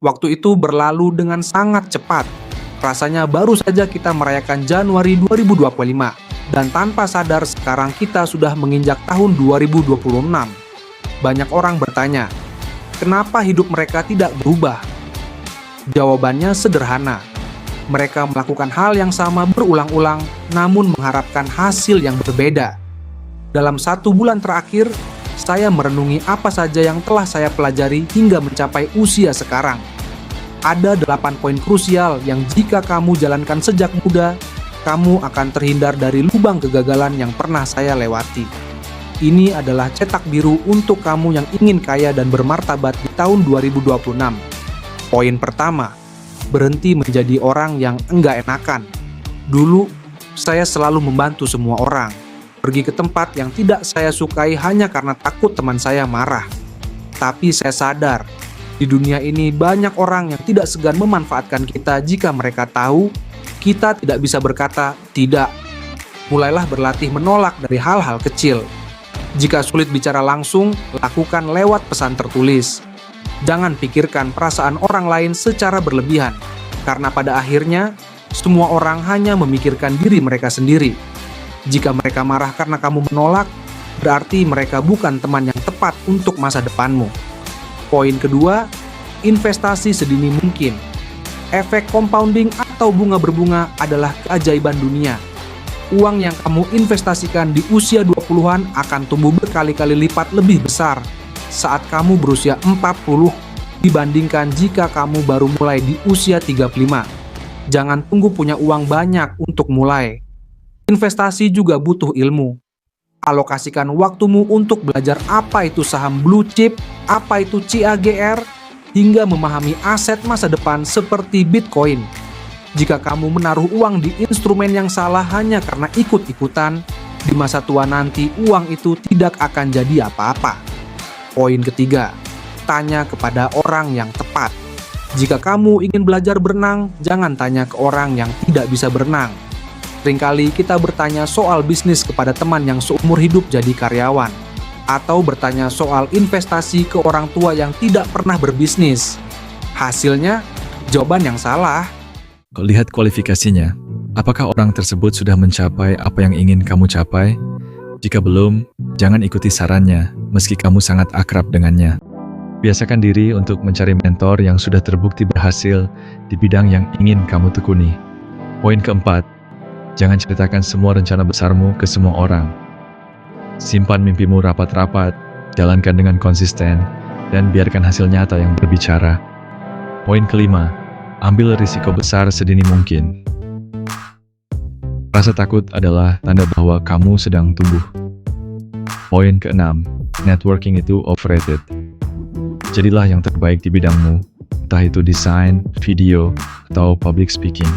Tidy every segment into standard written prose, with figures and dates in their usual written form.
Waktu itu berlalu dengan sangat cepat. Rasanya baru saja kita merayakan Januari 2025, dan tanpa sadar sekarang kita sudah menginjak tahun 2026. Banyak orang bertanya, kenapa hidup mereka tidak berubah? Jawabannya sederhana. Mereka melakukan hal yang sama berulang-ulang, namun mengharapkan hasil yang berbeda. Dalam 1 bulan terakhir, saya merenungi apa saja yang telah saya pelajari hingga mencapai usia sekarang. Ada 8 poin krusial yang jika kamu jalankan sejak muda, kamu akan terhindar dari lubang kegagalan yang pernah saya lewati. Ini adalah cetak biru untuk kamu yang ingin kaya dan bermartabat di tahun 2026. Poin pertama, berhenti menjadi orang yang enggak enakan. Dulu, saya selalu membantu semua orang. Pergi ke tempat yang tidak saya sukai hanya karena takut teman saya marah. Tapi saya sadar, di dunia ini banyak orang yang tidak segan memanfaatkan kita jika mereka tahu kita tidak bisa berkata tidak. Mulailah berlatih menolak dari hal-hal kecil. Jika sulit bicara langsung, lakukan lewat pesan tertulis. Jangan pikirkan perasaan orang lain secara berlebihan, karena pada akhirnya, semua orang hanya memikirkan diri mereka sendiri. Jika mereka marah karena kamu menolak, berarti mereka bukan teman yang tepat untuk masa depanmu. Poin kedua, investasi sedini mungkin. Efek compounding atau bunga berbunga adalah keajaiban dunia. Uang yang kamu investasikan di usia 20-an akan tumbuh berkali-kali lipat lebih besar saat kamu berusia 40 dibandingkan jika kamu baru mulai di usia 35. Jangan tunggu punya uang banyak untuk mulai. Investasi juga butuh ilmu. Alokasikan waktumu untuk belajar apa itu saham blue chip, apa itu CAGR, hingga memahami aset masa depan seperti Bitcoin. Jika kamu menaruh uang di instrumen yang salah hanya karena ikut-ikutan, di masa tua nanti uang itu tidak akan jadi apa-apa. Poin ketiga, tanya kepada orang yang tepat. Jika kamu ingin belajar berenang, jangan tanya ke orang yang tidak bisa berenang. Seringkali kita bertanya soal bisnis kepada teman yang seumur hidup jadi karyawan, atau bertanya soal investasi ke orang tua yang tidak pernah berbisnis. Hasilnya, jawaban yang salah. Lihat kualifikasinya. Apakah orang tersebut sudah mencapai apa yang ingin kamu capai? Jika belum, jangan ikuti sarannya, meski kamu sangat akrab dengannya. Biasakan diri untuk mencari mentor yang sudah terbukti berhasil di bidang yang ingin kamu tekuni. Poin keempat, jangan ceritakan semua rencana besarmu ke semua orang. Simpan mimpimu rapat-rapat, jalankan dengan konsisten, dan biarkan hasil nyata yang berbicara. Poin kelima, ambil risiko besar sedini mungkin. Rasa takut adalah tanda bahwa kamu sedang tumbuh. Poin keenam, networking itu overrated. Jadilah yang terbaik di bidangmu, entah itu desain, video, atau public speaking.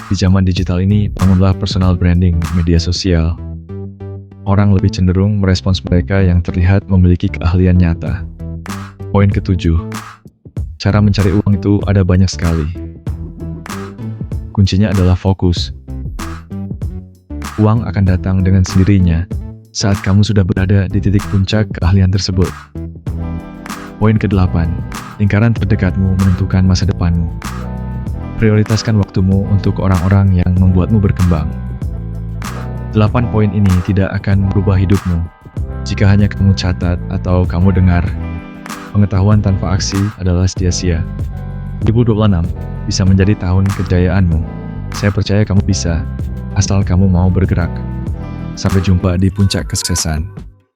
Di zaman digital ini, bangunlah personal branding di media sosial. Orang lebih cenderung merespons mereka yang terlihat memiliki keahlian nyata. Poin ketujuh, cara mencari uang itu ada banyak sekali. Kuncinya adalah fokus. Uang akan datang dengan sendirinya saat kamu sudah berada di titik puncak keahlian tersebut. Poin ke-8, lingkaran terdekatmu menentukan masa depanmu. Prioritaskan waktumu untuk orang-orang yang membuatmu berkembang. 8 poin ini tidak akan merubah hidupmu jika hanya kamu catat atau kamu dengar. Pengetahuan tanpa aksi adalah sia-sia. 2026 bisa menjadi tahun kejayaanmu. Saya percaya kamu bisa, asal kamu mau bergerak. Sampai jumpa di puncak kesuksesan.